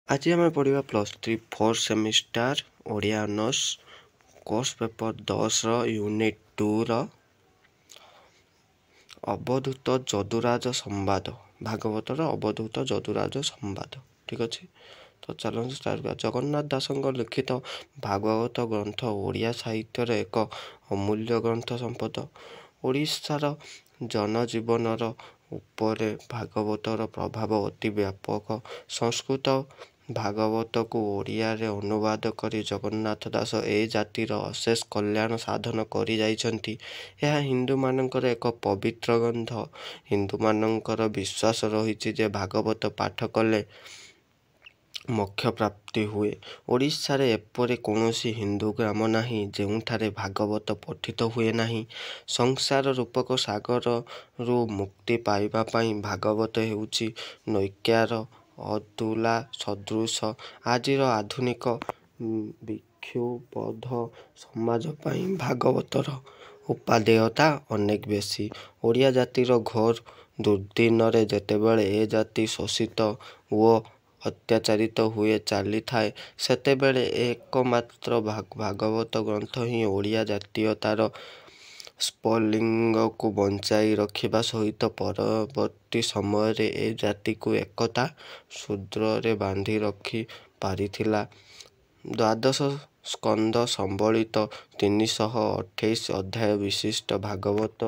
आज आम पढ़ा +3 4th semester Odia honours course paper 10 unit 2 अवधूत जदुराज संवाद भागवतर अवधूत जदुराज संवाद। ठीक अच्छे तो चलते स्टार्ट कर। जगन्नाथ दास लिखित भागवत ग्रंथ ओडिया साहित्यर एक अमूल्य ग्रंथ संपद। ओडिशार जनजीवनर उपरे भागवतर प्रभाव अति व्यापक। संस्कृत भागवत को ओडिया रे अनुवाद करी जगन्नाथ दास ए जातिर अशेष कल्याण साधन करि जाइछन्ति। यह हिंदू मानकर एक पवित्र ग्रंथ। हिंदू मानकर विश्वास रही जे भागवत पाठ कले मोक्ष प्राप्ति हुए। ओडिशा रे एपरि कौनसी हिंदू ग्राम नाही जेउठारे भागवत पठित हुए नाही। संसार रूपक सागर रु मुक्ति पाइबा पाई भागवत हेउची नैक्यार अतुला सदृश। आजिर आधुनिक भिक्षुबद्ध समाज पाई भागवतर उपादेयता अनेक बेसी। ओडिया जातिर घोर दुर्दिन रे जेतेबेले ए जाति शोषित ओ अत्याचारित हुए चली थाए सेतेबेले एकमात्र भागवत ग्रंथ ही ओडिया जातीयतार स्फुलिंग को बंचाई रखिबा सहित परवर्ती समय रे ए जाति को एकता सूत्र बांधी रखी पारिथिला। द्वादश स्कंद संबलित 328 अध्याय विशिष्ट भागवत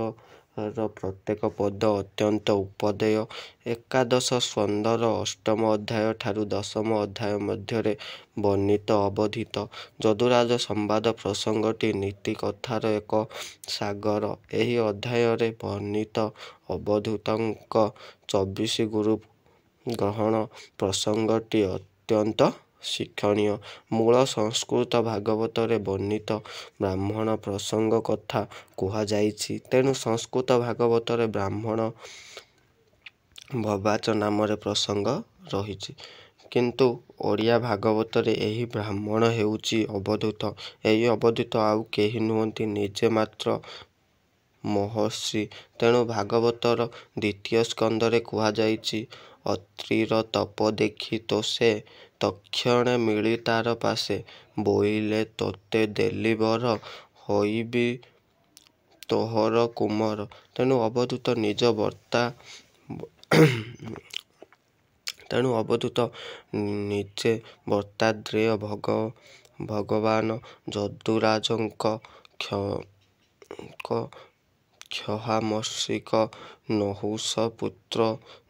प्रत्येक पद अत्यंत उपदेय। एकादश स्कंदर अष्टम अध्याय ठारू दशम अध्याय मध्य वर्णित अवधूत जदुराज संवाद प्रसंगटी नीति कथार एक सागर। एही अध्याय रे वर्णित अवधूतंक 24 गुरु ग्रहण प्रसंगटी अत्यंत शिक्षणीय। मूल संस्कृत भागवत रे वर्णित ब्राह्मण प्रसंग कथा कुहा जाइछि। तेणु संस्कृत भागवत रे ब्राह्मण भवाच नाम प्रसंग रही किंतु ओडिया भागवत रे एही ब्राह्मण हेउची अवधूत। एही अवधूत आउ केही नुहंती निजे मात्र महर्षि। तेणु भागवतर द्वितीय स्कंदरे कुहा जाइछि अत्रिर तप देखी तो से तक्षणे मिली तार पासे बोइले तोते देली बर होइबी तोहर कुमर। तेणु अवधूत निज बर्ता तेणु अवधूत निजे बर्ताद्रेय भगवान जदुराजंक क्षहामर्षिक नहुष पुत्र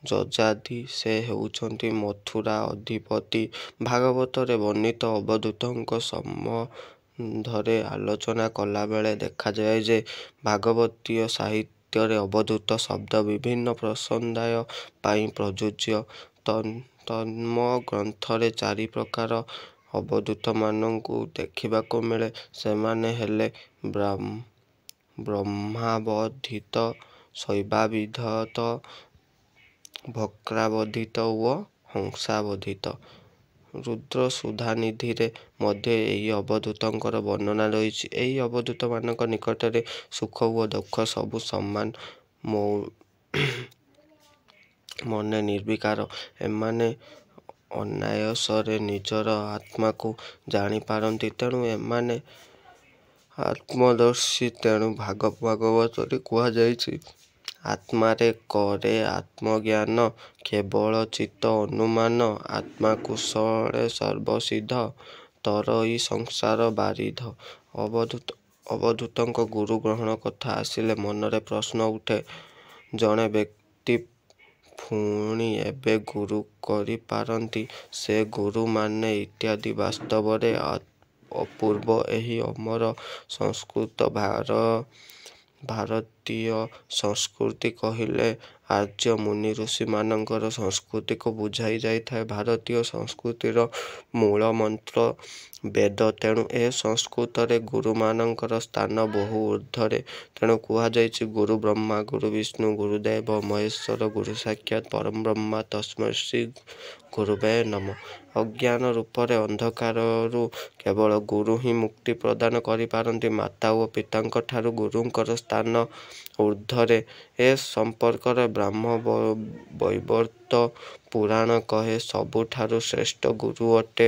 जजादि से हेउचंती मथुरा अधिपति। भागवत रे वर्णित अवधूतंक संबंधरे आलोचना कला बेले देखा जाए जे भागवतीय साहित्य रे अवधूत शब्द विभिन्न प्रसंदाय पाई प्रयोज्य। तन्म ग्रंथरे 4 प्रकार अवधूत मानंकु देखिबाकु मिले। सेमाने हेले ब्रह्मावधित शैवावधित भक्रावधित ओ हंसावधित। रुद्र सुधानिधि रे मध्य एही अवधूतंकर वर्णना रही। एही अवधूत मानक निकटरे सुख ओ दुख सबु समान मने निर्विकार। एमाने अनायासरे निजर आत्मा को जानी पारंती। तेणु एमाने आत्मदर्शी। तेणु भागवत रे कुहा जाइछि आत्मारे करे आत्मज्ञान केवल चित्त अनुमान। आत्मा कुशले सर्वसिद्ध तरई संसार बारिध। अवधूतंक गुरु ग्रहण कथा आसिले मनरे प्रश्न उठे जणे व्यक्ति पुणी एबे गुरु करि पारंती से गुरु माने इत्यादि। वास्तव रे अपूर्व एही अमर संस्कृत भारतीय संस्कृति कहिले आर्य मुनि ऋषि मानकर संस्कृति को बुझाई जाइथाए। भारतीय संस्कृतिर मूल मंत्र वेद। तेणु ए संस्कृत रे गुरु मानकर स्थान बहु ऊर्ध्वरे। तेणु कुहा जाइछि गुरु ब्रह्मा गुरु विष्णु गुरुदेव महेश्वर गुरु साक्षात् परम ब्रह्म तस्मै श्री गुरुवे नमः। ଅଜ୍ଞାନ ରୂପରେ ଅନ୍ଧକାରରୁ କେବଳ ଗୁରୁ ହିଁ ମୁକ୍ତି ପ୍ରଦାନ କରିପାରନ୍ତି। ମାତା ଓ ପିତାଙ୍କ ଠାରୁ ଗୁରୁଙ୍କର ସ୍ଥାନ ଊର୍ଦ୍ଧ୍ୱରେ। ଏ ସମ୍ପର୍କରେ ବ୍ରହ୍ମ ବୈବର୍ତ ପୁରାଣ କହେ, ସବୁଠାରୁ ଶ୍ରେଷ୍ଠ ଗୁରୁ ଅଟେ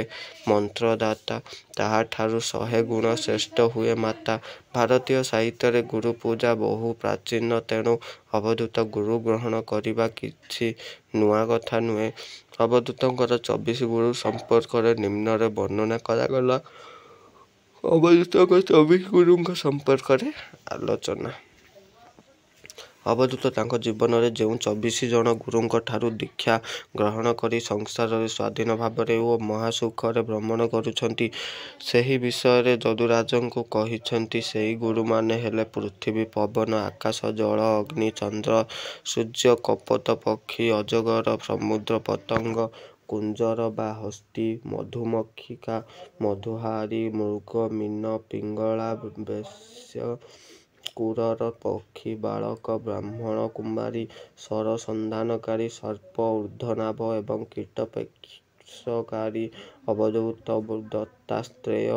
ମନ୍ତ୍ରଦାତା, ତାହାଠାରୁ 100 ଗୁଣ ଶ୍ରେଷ୍ଠ ହୁଏ ମାତା। ଭାରତୀୟ ସାହିତ୍ୟରେ ଗୁରୁ ପୂଜା ବହୁ ପ୍ରାଚୀନ, ତେଣୁ ଅବଧୂତ ଗୁରୁ ଗ୍ରହଣ କରିବା କିଛି ନୂଆ କଥା ନୁହେଁ। ଅବଧୂତଙ୍କର 24 ଗୁରୁ ସମ୍ପର୍କରେ ନିମ୍ନରେ ବର୍ଣ୍ଣନା କରାଗଲା। ଅବଧୂତଙ୍କ 24 ଗୁରୁଙ୍କ ସମ୍ପର୍କରେ ଆଲୋଚନା। ଅବଧୂତ ତାଙ୍କ ଜୀବନରେ ଯେଉଁ 24 ଜଣ ଗୁରୁଙ୍କ ଠାରୁ ଦୀକ୍ଷା ଗ୍ରହଣ କରି ସଂସାରରେ ସ୍ୱାଧୀନ ଭାବରେ ଓ ମହାସୁଖରେ ଭ୍ରମଣ କରୁଛନ୍ତି, ସେହି ବିଷୟରେ ଯଦୁରାଜଙ୍କୁ କହିଛନ୍ତି। ସେହି ଗୁରୁମାନେ ହେଲେ ପୃଥିବୀ, ପବନ, ଆକାଶ, ଜଳ, ଅଗ୍ନି, ଚନ୍ଦ୍ର, ସୂର୍ଯ୍ୟ, କପୋତ ପକ୍ଷୀ, ଅଜଗର, ସମୁଦ୍ର, ପତଙ୍ଗ, କୁଞ୍ଜର ବା ହସ୍ତୀ, ମଧୁମକ୍ଷିକା, ମଧୁହାରୀ, ମୃଗ, ମୀନ, ପିଙ୍ଗଳା, ବେଶ୍ୟା, କୁରର ପକ୍ଷୀ, ବାଳକ, ବ୍ରାହ୍ମଣ, କୁମାରୀ, ଶର ସନ୍ଧାନକାରୀ, ସର୍ପ, ଊର୍ଦ୍ଧ୍ୱନାଭ ଏବଂ କୀଟ ପେଶକାରୀ। ଅବଧୂତ ଦତ୍ତାତ୍ରେୟ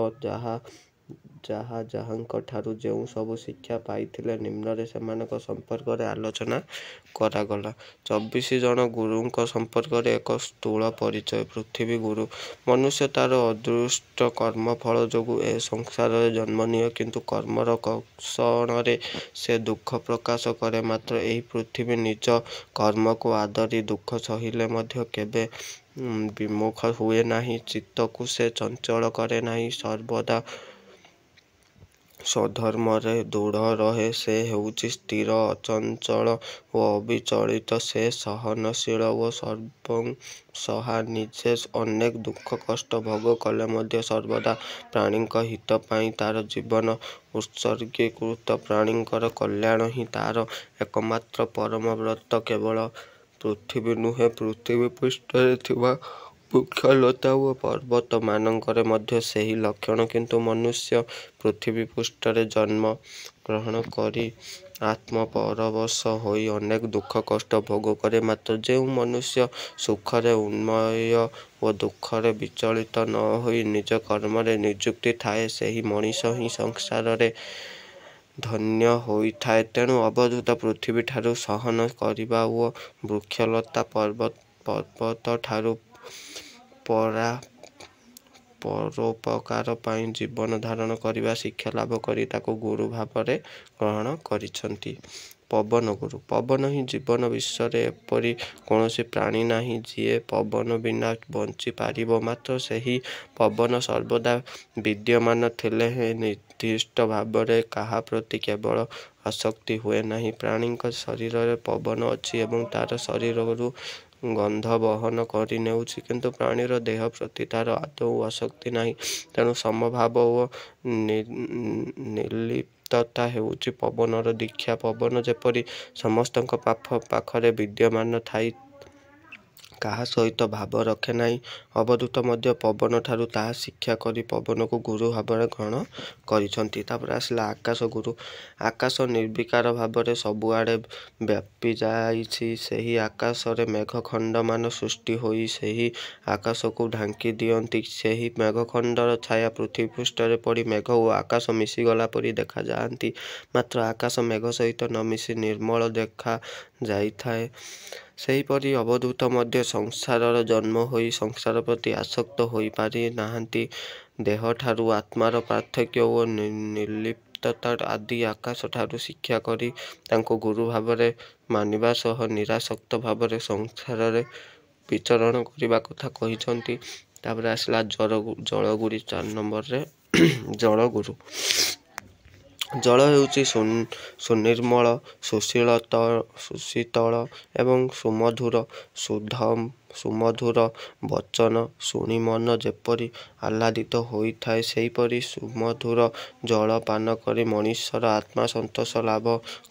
ଯାହାଙ୍କଠାରୁ ଯେଉଁ ସବୁ ଶିକ୍ଷା ପାଇଥିଲେ, ନିମ୍ନରେ ସେମାନଙ୍କ ସମ୍ପର୍କରେ ଆଲୋଚନା କରାଗଲା। 24 ଜଣ ଗୁରୁଙ୍କ ସମ୍ପର୍କରେ ଏକ ସ୍ଥୂଳ ପରିଚୟ। ପୃଥିବୀ ଗୁରୁ। ମନୁଷ୍ୟ ତାର ଅଦୃଷ୍ଟ କର୍ମଫଳ ଯୋଗୁଁ ଏ ସଂସାରରେ ଜନ୍ମ ନିଏ, କିନ୍ତୁ କର୍ମର କଷଣରେ ସେ ଦୁଃଖ ପ୍ରକାଶ କରେ। ମାତ୍ର ଏହି ପୃଥିବୀ ନିଜ କର୍ମକୁ ଆଦରି ଦୁଃଖ ସହିଲେ ମଧ୍ୟ କେବେ ବିମୁଖ ହୁଏ ନାହିଁ। ଚିତ୍ତକୁ ସେ ଚଞ୍ଚଳ କରେ ନାହିଁ, ସର୍ବଦା ସ୍ୱଧର୍ମରେ ଦୃଢ଼ ରହେ। ସେ ହେଉଛି ସ୍ଥିର, ଅଚଞ୍ଚଳ ଓ ଅବିଚଳିତ। ସେ ସହନଶୀଳ ଓ ସର୍ବଂସହା। ନିଜେ ଅନେକ ଦୁଃଖ କଷ୍ଟ ଭୋଗ କଲେ ମଧ୍ୟ ସର୍ବଦା ପ୍ରାଣୀଙ୍କ ହିତ ପାଇଁ ତାର ଜୀବନ ଉତ୍ସର୍ଗୀକୃତ। ପ୍ରାଣୀଙ୍କର କଲ୍ୟାଣ ହିଁ ତାର ଏକମାତ୍ର ପରମ ବ୍ରତ। କେବଳ ପୃଥିବୀ ନୁହେଁ, ପୃଥିବୀ ପୃଷ୍ଠରେ ଥିବା ବୃକ୍ଷଲତା ଓ ପର୍ବତମାନଙ୍କରେ ମଧ୍ୟ ସେହି ଲକ୍ଷଣ। କିନ୍ତୁ ମନୁଷ୍ୟ ପୃଥିବୀ ପୃଷ୍ଠରେ ଜନ୍ମ ଗ୍ରହଣ କରି ଆତ୍ମପରବଶ ହୋଇ ଅନେକ ଦୁଃଖ କଷ୍ଟ ଭୋଗ କରେ। ମାତ୍ର ଯେଉଁ ମନୁଷ୍ୟ ସୁଖରେ ଉନ୍ମୟ ଓ ଦୁଃଖରେ ବିଚଳିତ ନ ହୋଇ ନିଜ କର୍ମରେ ନିଯୁକ୍ତ ଥାଏ, ସେହି ମଣିଷ ହିଁ ସଂସାରରେ ଧନ୍ୟ ହୋଇଥାଏ। ତେଣୁ ଅବଧୂତ ପୃଥିବୀଠାରୁ ସହନ କରିବା ଓ ବୃକ୍ଷଲତା ପର୍ବତଠାରୁ ପରୋପକାର ପାଇଁ ଜୀବନ ଧାରଣ କରିବା ଶିକ୍ଷା ଲାଭ କରି ତାକୁ ଗୁରୁ ଭାବରେ ଗ୍ରହଣ କରିଛନ୍ତି। ପବନ ଗୁରୁ। ପବନ ହିଁ ଜୀବନ। ବିଶ୍ୱରେ ଏପରି କୌଣସି ପ୍ରାଣୀ ନାହିଁ ଯିଏ ପବନ ବିନା ବଞ୍ଚି ପାରିବ। ମାତ୍ର ସେହି ପବନ ସର୍ବଦା ବିଦ୍ୟମାନ ଥିଲେ ହେଁ ନିର୍ଦ୍ଦିଷ୍ଟ ଭାବରେ କାହା ପ୍ରତି କେବଳ ଆସକ୍ତି ହୁଏ ନାହିଁ। ପ୍ରାଣୀଙ୍କ ଶରୀରରେ ପବନ ଅଛି ଏବଂ ତାର ଶରୀରରୁ ଗନ୍ଧ ବହନ କରି ନେଉଛି, କିନ୍ତୁ ପ୍ରାଣୀର ଦେହ ପ୍ରତି ତାର ଆଦୌ ଆସକ୍ତି ନାହିଁ। ତେଣୁ ସମଭାବ ଓ ନିର୍ଲିପ୍ତତା ହେଉଛି ପବନର ଦୀକ୍ଷା। ପବନ ଯେପରି ସମସ୍ତଙ୍କ ପାଖରେ ବିଦ୍ୟମାନ ଥାଇ କାହା ସହିତ ଭାବ ରଖେ ନାହିଁ, ଅବଧୂତ ମଧ୍ୟ ପବନଠାରୁ ତାହା ଶିକ୍ଷା କରି ପବନକୁ ଗୁରୁ ଭାବରେ ଗ୍ରହଣ କରିଛନ୍ତି। ତାପରେ ଆସିଲା ଆକାଶ ଗୁରୁ। ଆକାଶ ନିର୍ବିକାର ଭାବରେ ସବୁଆଡ଼େ ବ୍ୟାପି ଯାଇଛି। ସେହି ଆକାଶରେ ମେଘଖଣ୍ଡମାନ ସୃଷ୍ଟି ହୋଇ ସେହି ଆକାଶକୁ ଢାଙ୍କି ଦିଅନ୍ତି। ସେହି ମେଘଖଣ୍ଡର ଛାୟା ପୃଥିବୀ ପୃଷ୍ଠରେ ପଡ଼ି ମେଘ ଓ ଆକାଶ ମିଶିଗଲା ପରି ଦେଖାଯାଆନ୍ତି। ମାତ୍ର ଆକାଶ ମେଘ ସହିତ ନ ମିଶି ନିର୍ମଳ ଦେଖାଯାଇଥାଏ। ସେହିପରି ଅବଧୂତ ମଧ୍ୟ ସଂସାରରେ ଜନ୍ମ ହୋଇ ସଂସାର ପ୍ରତି ଆସକ୍ତ ହୋଇପାରି ନାହାନ୍ତି। ଦେହଠାରୁ ଆତ୍ମାର ପାର୍ଥକ୍ୟ ଓ ନିର୍ଲିପ୍ତତା ଆଦି ଆକାଶଠାରୁ ଶିକ୍ଷା କରି ତାଙ୍କୁ ଗୁରୁ ଭାବରେ ମାନିବା ସହ ନିରାସକ୍ତ ଭାବରେ ସଂସାରରେ ବିଚରଣ କରିବା କଥା କହିଛନ୍ତି। ତାପରେ ଆସିଲା ଜଳଗୁରୁ। 4 ନମ୍ବରରେ ଜଳଗୁରୁ। ଜଳ ହେଉଛି ସୁନିର୍ମଳ, ସୁଶୀତଳ ଏବଂ ସୁମଧୁର। ସୁମଧୁର ବଚନ ଶୁଣି ମନ ଯେପରି ଆହ୍ଲାଦିତ ହୋଇଥାଏ, ସେହିପରି ସୁମଧୁର ଜଳ ପାନ କରି ମଣିଷର ଆତ୍ମା ସନ୍ତୋଷ ଲାଭ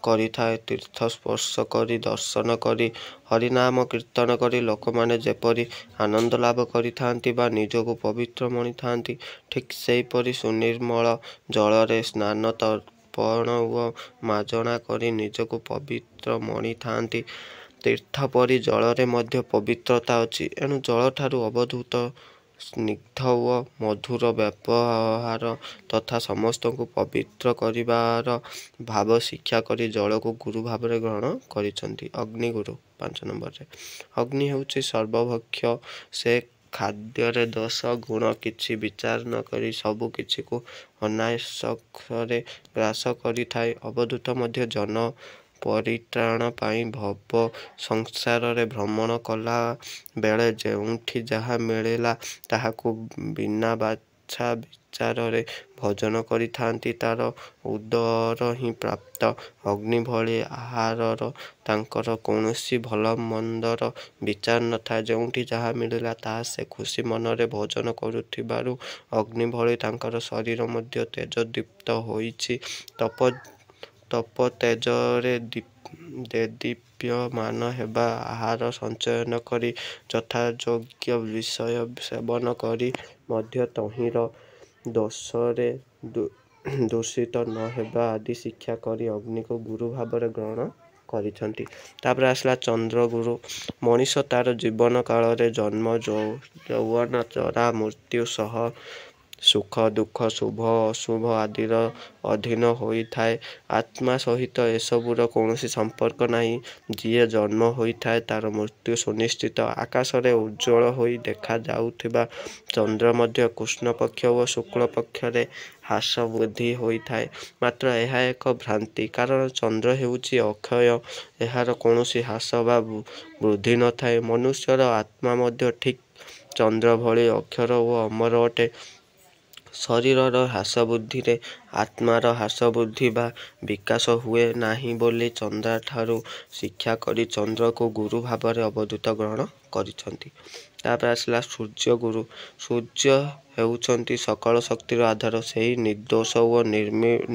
କରିଥାଏ। ତୀର୍ଥ ସ୍ପର୍ଶ କରି, ଦର୍ଶନ କରି, ହରିନାମ କୀର୍ତ୍ତନ କରି ଲୋକମାନେ ଯେପରି ଆନନ୍ଦ ଲାଭ କରିଥାନ୍ତି ବା ନିଜକୁ ପବିତ୍ର ମଣିଥାନ୍ତି, ଠିକ୍ ସେହିପରି ସୁନିର୍ମଳ ଜଳରେ ସ୍ନାନ, ତର୍ପଣ ଓ ମାଜଣା କରି ନିଜକୁ ପବିତ୍ର ମଣିଥାନ୍ତି। ତୀର୍ଥ ପରି ଜଳରେ ମଧ୍ୟ ପବିତ୍ରତା ଅଛି। ଏଣୁ ଜଳଠାରୁ ଅବଧୂତ ସ୍ନିଗ୍ଧ ଓ ମଧୁର ବ୍ୟବହାର ତଥା ସମସ୍ତଙ୍କୁ ପବିତ୍ର କରିବାର ଭାବ ଶିକ୍ଷା କରି ଜଳକୁ ଗୁରୁ ଭାବରେ ଗ୍ରହଣ କରିଛନ୍ତି। ଅଗ୍ନିଗୁରୁ 5 ନମ୍ବରରେ। ଅଗ୍ନି ହେଉଛି ସର୍ବଭକ୍ଷ। ସେ ଖାଦ୍ୟରେ ଦୋଷ ଗୁଣ କିଛି ବିଚାର ନ କରି ସବୁ କିଛିକୁ ଅନାୟାସରେ ଗ୍ରାସ କରିଥାଏ। ଅବଧୂତ ମଧ୍ୟ ଜନ ପରିତ୍ରାଣ ପାଇଁ ଭବ ସଂସାରରେ ଭ୍ରମଣ କଲା ବେଳେ ଯେଉଁଠି ଯାହା ମିଳିଲା ତାହାକୁ ବିନା ବାଛା ବିଚାରରେ ଭୋଜନ କରିଥାନ୍ତି। ତାର ଉଦର ହିଁ ପ୍ରାପ୍ତ। ଅଗ୍ନି ଭଳି ଆହାରର ତାଙ୍କର କୌଣସି ଭଲ ମନ୍ଦର ବିଚାର ନଥାଏ। ଯେଉଁଠି ଯାହା ମିଳିଲା ତାହା ସେ ଖୁସି ମନରେ ଭୋଜନ କରୁଥିବାରୁ ଅଗ୍ନି ଭଳି ତାଙ୍କର ଶରୀର ମଧ୍ୟ ତେଜଦୀପ୍ତ ହୋଇଛି। ତପ ତେଜରେ ଦେଦୀପ୍ୟମାନ ହେବା ଆହାର ସଞ୍ଚୟ ନ କରି ଯଥାଯୋଗ୍ୟ ବିଷୟ ସେବନ କରି ମଧ୍ୟ ତହିଁର ଦୋଷରେ ଦୂଷିତ ନ ହେବା ଆଦି ଶିକ୍ଷା କରି ଅଗ୍ନିକୁ ଗୁରୁ ଭାବରେ ଗ୍ରହଣ କରିଛନ୍ତି। ତାପରେ ଆସିଲା ଚନ୍ଦ୍ରଗୁରୁ। ମଣିଷ ତାର ଜୀବନ କାଳରେ ଜନ୍ମ ଯୌବନ ଜରା ମୃତ୍ୟୁ ସହ ସୁଖ ଦୁଃଖ ଶୁଭ ଅଶୁଭ ଆଦିର ଅଧୀନ ହୋଇଥାଏ। ଆତ୍ମା ସହିତ ଏସବୁର କୌଣସି ସମ୍ପର୍କ ନାହିଁ। ଯିଏ ଜନ୍ମ ହୋଇଥାଏ ତାର ମୃତ୍ୟୁ ସୁନିଶ୍ଚିତ। ଆକାଶରେ ଉଜ୍ଜ୍ୱଳ ହୋଇ ଦେଖାଯାଉଥିବା ଚନ୍ଦ୍ର ମଧ୍ୟ କୃଷ୍ଣ ପକ୍ଷ ଓ ଶୁକ୍ଳ ପକ୍ଷରେ ହ୍ରାସ ବୃଦ୍ଧି ହୋଇଥାଏ। ମାତ୍ର ଏହା ଏକ ଭ୍ରାନ୍ତି, କାରଣ ଚନ୍ଦ୍ର ହେଉଛି ଅକ୍ଷୟ। ଏହାର କୌଣସି ହ୍ରାସ ବା ବୃଦ୍ଧି ନଥାଏ। ମନୁଷ୍ୟର ଆତ୍ମା ମଧ୍ୟ ଠିକ୍ ଚନ୍ଦ୍ର ଭଳି ଅକ୍ଷର ଓ ଅମର ଅଟେ। ଶରୀରର ହ୍ରାସ ବୃଦ୍ଧିରେ ଆତ୍ମାର ହ୍ରାସ ବୃଦ୍ଧି ବା ବିକାଶ ହୁଏ ନାହିଁ ବୋଲି ଚନ୍ଦ୍ରଠାରୁ ଶିକ୍ଷା କରି ଚନ୍ଦ୍ରକୁ ଗୁରୁ ଭାବରେ ଅବଧୂତ ଗ୍ରହଣ କରିଛନ୍ତି। ତାପରେ ଆସିଲା ସୂର୍ଯ୍ୟଗୁରୁ। ସୂର୍ଯ୍ୟ ହେଉଛନ୍ତି ସକଳ ଶକ୍ତିର ଆଧାର। ସେହି ନିର୍ଦ୍ଦୋଷ ଓ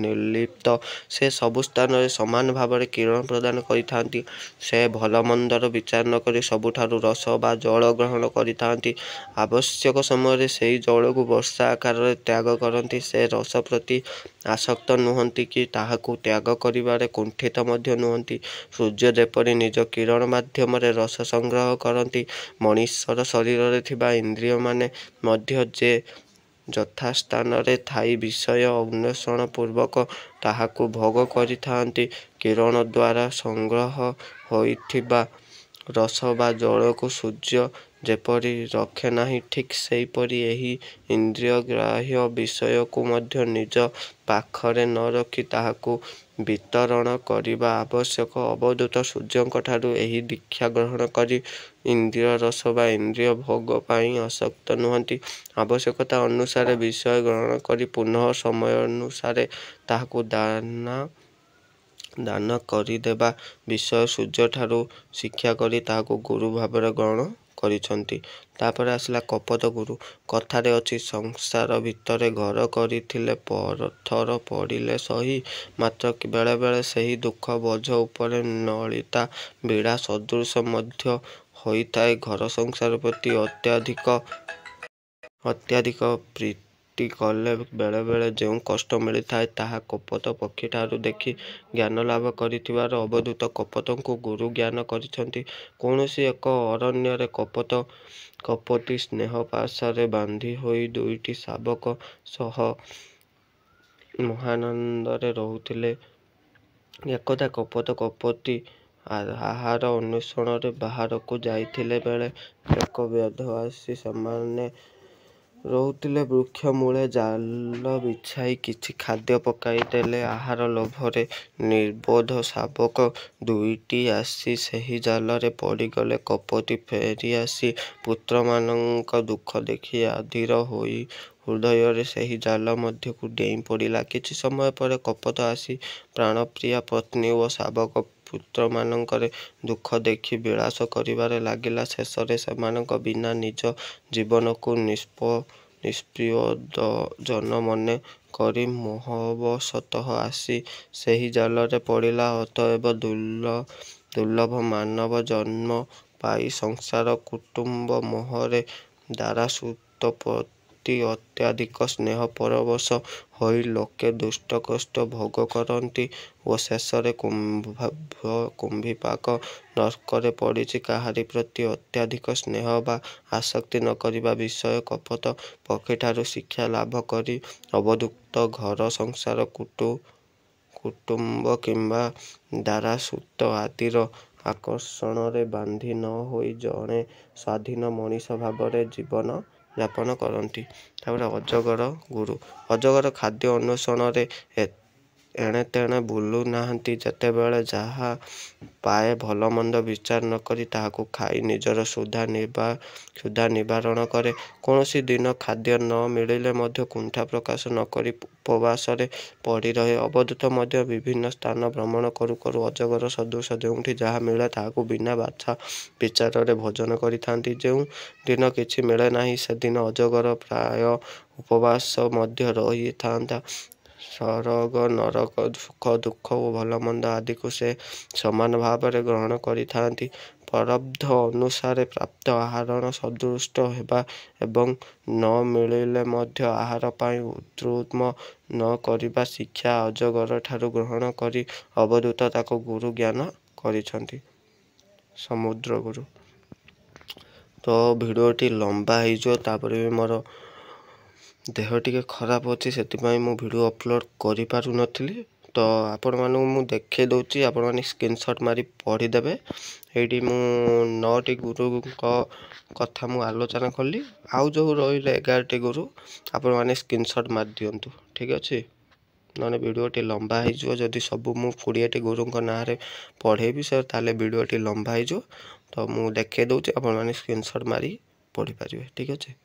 ନିର୍ଲିପ୍ତ। ସେ ସବୁ ସ୍ଥାନରେ ସମାନ ଭାବରେ କିରଣ ପ୍ରଦାନ କରିଥାନ୍ତି। ସେ ଭଲ ମନ୍ଦର ବିଚାର ନ କରି ସବୁଠାରୁ ରସ ବା ଜଳ ଗ୍ରହଣ କରିଥାନ୍ତି। ଆବଶ୍ୟକ ସମୟରେ ସେହି ଜଳକୁ ବର୍ଷା ଆକାରରେ ତ୍ୟାଗ କରନ୍ତି। ସେ ରସ ପ୍ରତି ଆସକ୍ତ ନୁହନ୍ତି କି ତାହାକୁ ତ୍ୟାଗ କରିବାରେ କୁଣ୍ଠିତ ମଧ୍ୟ ନୁହନ୍ତି। ସୂର୍ଯ୍ୟ ଯେପରି ନିଜ କିରଣ ମାଧ୍ୟମରେ ରସ ସଂଗ୍ରହ କରନ୍ତି, ମଣିଷର ଶରୀରରେ ଥିବା ଇନ୍ଦ୍ରିୟମାନେ ମଧ୍ୟ ଯେ ଯଥାସ୍ଥାନରେ ଥାଇ ବିଷୟ ଅନ୍ୱେଷଣ ପୂର୍ବକ ତାହାକୁ ଭୋଗ କରିଥାନ୍ତି। କିରଣ ଦ୍ୱାରା ସଂଗ୍ରହ ହୋଇଥିବା ରସ ବା ଜଳକୁ ସୂର୍ଯ୍ୟ ଯେପରି ରଖେ ନାହିଁ, ଠିକ୍ ସେହିପରି ଏହି ଇନ୍ଦ୍ରିୟଗ୍ରାହ୍ୟ ବିଷୟକୁ ମଧ୍ୟ ନିଜ ପାଖରେ ନ ରଖି ତାହାକୁ ବିତରଣ କରିବା ଆବଶ୍ୟକ। ଅବଧୂତ ସୂର୍ଯ୍ୟଙ୍କଠାରୁ ଏହି ଦୀକ୍ଷା ଗ୍ରହଣ କରି ଇନ୍ଦ୍ରିୟ ରସ ବା ଇନ୍ଦ୍ରିୟ ଭୋଗ ପାଇଁ ଆସକ୍ତ ନୁହନ୍ତି। ଆବଶ୍ୟକତା ଅନୁସାରେ ବିଷୟ ଗ୍ରହଣ କରି ପୁନଃ ସମୟାନୁସାରେ ତାହାକୁ ଦାନ କରିଦେବା ବିଷୟ ସୂର୍ଯ୍ୟଠାରୁ ଶିକ୍ଷା କରି ତାହାକୁ ଗୁରୁ ଭାବରେ ଗ୍ରହଣ କରିଛନ୍ତି। ତାପରେ ଆସିଲା କପଟଗୁରୁ। କଥାରେ ଅଛି, ସଂସାର ଭିତରେ ଘର କରିଥିଲେ ପଥର ପଡ଼ିଲେ ସହି। ମାତ୍ର ବେଳେବେଳେ ସେହି ଦୁଃଖ ବୋଝ ଉପରେ ନଳିତା ବିଡ଼ା ସଦୃଶ ମଧ୍ୟ ହୋଇଥାଏ। ଘର ସଂସାର ପ୍ରତି ଅତ୍ୟଧିକ ପ୍ରୀତି କଲେ ବେଳେବେଳେ ଯେଉଁ କଷ୍ଟ ମିଳିଥାଏ, ତାହା କପଟ ପକ୍ଷୀଠାରୁ ଦେଖି ଜ୍ଞାନ ଲାଭ କରିଥିବାରୁ ଅବଧୂତ କପଟଙ୍କୁ ଗୁରୁ ଜ୍ଞାନ କରିଛନ୍ତି। କୌଣସି ଏକ ଅରଣ୍ୟରେ କପଟୀ ସ୍ନେହ ପାଶରେ ବାନ୍ଧି ହୋଇ ଦୁଇଟି ଶାବକ ସହ ମହାନନ୍ଦରେ ରହୁଥିଲେ। ଏକଦା କପଟୀ ଆହାର ଅନ୍ୱେଷଣରେ ବାହାରକୁ ଯାଇଥିଲା ବେଳେ ଏକ ବ୍ୟାଧ ଆସି ସେମାନେ ରହୁଥିଲେ ବୃକ୍ଷ ମୂଳେ ଜାଲ ବିଛାଇ କିଛି ଖାଦ୍ୟ ପକାଇ ଦେଲେ। ଆହାର ଲୋଭରେ ନିର୍ବୋଧ ଶାବକ ଦୁଇଟି ଆସି ସେହି ଜାଲରେ ପଡ଼ିଗଲେ। କପଟୀ ଫେରି ଆସି ପୁତ୍ରମାନଙ୍କ ଦୁଃଖ ଦେଖି ଅଧୀର ହୋଇ ହୃଦୟରେ ସେହି ଜାଲ ମଧ୍ୟକୁ ଡେଇଁ ପଡ଼ିଲା। କିଛି ସମୟ ପରେ କପଟ ଆସି ପ୍ରାଣପ୍ରିୟା ପତ୍ନୀ ଓ ଶାବକ ପୁତ୍ରମାନଙ୍କର ଦୁଃଖ ଦେଖି ବିଳାସ କରିବାରେ ଲାଗିଲା। ଶେଷରେ ସେମାନଙ୍କ ବିନା ନିଜ ଜୀବନକୁ ନିଷ୍ପ୍ରୟୋଜନ ମନେ କରି ମୋହବଶତଃ ଆସି ସେହି ଜାଲରେ ପଡ଼ିଲା। ଅତଏବ ଦୁର୍ଲଭ ମାନବ ଜନ୍ମ ପାଇ ସଂସାର କୁଟୁମ୍ବ ମୋହରେ ଦାରାସୁତ ପ୍ରତି ଅତ୍ୟଧିକ ସ୍ନେହ ପରବଶ ହୋଇ ଲୋକେ ଦୁଷ୍ଟ କଷ୍ଟ ଭୋଗ କରନ୍ତି ଓ ଶେଷରେ କୁମ୍ଭୀପାକ ନର୍କରେ ପଡ଼ିଛି। କାହାରି ପ୍ରତି ଅତ୍ୟଧିକ ସ୍ନେହ ବା ଆସକ୍ତି ନ କରିବା ବିଷୟ କପଟ ପକ୍ଷୀଠାରୁ ଶିକ୍ଷା ଲାଭ କରି ଅବଧୂତ ଘର ସଂସାର କୁଟୁମ୍ବ କିମ୍ବା ଦାରାସୁତ ଆଦିର ଆକର୍ଷଣରେ ବାନ୍ଧି ନ ହୋଇ ଜଣେ ସ୍ୱାଧୀନ ମଣିଷ ଭାବରେ ଜୀବନ ଯାପନ କରନ୍ତି। ତାପରେ ଅଜଗର ଗୁରୁ। ଅଜଗର ଖାଦ୍ୟ ଅନ୍ୱେଷଣରେ ଏଣେ ତେଣେ ବୁଲୁ ନାହାନ୍ତି। ଯେତେବେଳେ ଯାହା ପାଏ ଭଲ ମନ୍ଦ ବିଚାର ନ କରି ତାହାକୁ ଖାଇ ନିଜର କ୍ଷୁଧା ନିବାରଣ କରେ। କୌଣସି ଦିନ ଖାଦ୍ୟ ନ ମିଳିଲେ ମଧ୍ୟ କୁଣ୍ଠା ପ୍ରକାଶ ନ କରି ଉପବାସରେ ପଡ଼ି ରହେ। ଅବଧୂତ ମଧ୍ୟ ବିଭିନ୍ନ ସ୍ଥାନ ଭ୍ରମଣ କରୁ କରୁ ଅଜଗର ସଦୃଶ ଯେଉଁଠି ଯାହା ମିଳେ ତାହାକୁ ବିନା ବାଛା ବିଚାରରେ ଭୋଜନ କରିଥାନ୍ତି। ଯେଉଁ ଦିନ କିଛି ମିଳେ ନାହିଁ ସେଦିନ ଅଜଗର ପ୍ରାୟ ଉପବାସ ମଧ୍ୟ ରହିଥାନ୍ତା। ସ୍ୱର୍ଗ ନରକ ସୁଖ ଦୁଃଖ ଓ ଭଲମନ୍ଦ ଆଦିକୁ ସେ ସମାନ ଭାବରେ ଗ୍ରହଣ କରିଥାନ୍ତି। ପ୍ରାରବ୍ଧ ଅନୁସାରେ ପ୍ରାପ୍ତ ଆହରଣ ସନ୍ତୁଷ୍ଟ ହେବା ଏବଂ ନ ମିଳିଲେ ମଧ୍ୟ ଆହାର ପାଇଁ ଉଦ୍ୟମ ନ କରିବା ଶିକ୍ଷା ଅଜଗରଠାରୁ ଗ୍ରହଣ କରି ଅବଧୂତ ତାକୁ ଗୁରୁ ଜ୍ଞାନ କରିଛନ୍ତି। ସମୁଦ୍ରଗୁରୁ। ତ ଭିଡ଼ିଓଟି ଲମ୍ବା ହେଇଯିବ। ତାପରେ ବି ମୋର ଦେହ ଟିକେ ଖରାପ ଅଛି, ସେଥିପାଇଁ ମୁଁ ଭିଡ଼ିଓ ଅପଲୋଡ଼ କରିପାରୁନଥିଲି। ତ ଆପଣମାନଙ୍କୁ ମୁଁ ଦେଖାଇ ଦେଉଛି, ଆପଣମାନେ ସ୍କ୍ରିନଶଟ୍ ମାରି ପଢ଼ିଦେବେ। ଏଇଠି ମୁଁ 9ଟି ଗୁରୁଙ୍କ କଥା ମୁଁ ଆଲୋଚନା କଲି। ଆଉ ଯେଉଁ ରହିଲେ 11ଟି ଗୁରୁ ଆପଣମାନେ ସ୍କ୍ରିନଶଟ୍ ମାରି ଦିଅନ୍ତୁ, ଠିକ୍ ଅଛି। ନହେଲେ ଭିଡ଼ିଓଟି ଲମ୍ବା ହେଇଯିବ। ଯଦି ସବୁ ମୁଁ 20ଟି ଗୁରୁଙ୍କ ନାଁରେ ପଢ଼େଇବି ତାହେଲେ ଭିଡ଼ିଓଟି ଲମ୍ବା ହେଇଯିବ। ତ ମୁଁ ଦେଖାଇ ଦେଉଛି, ଆପଣମାନେ ସ୍କ୍ରିନଶଟ୍ ମାରି ପଢ଼ିପାରିବେ, ଠିକ୍ ଅଛି।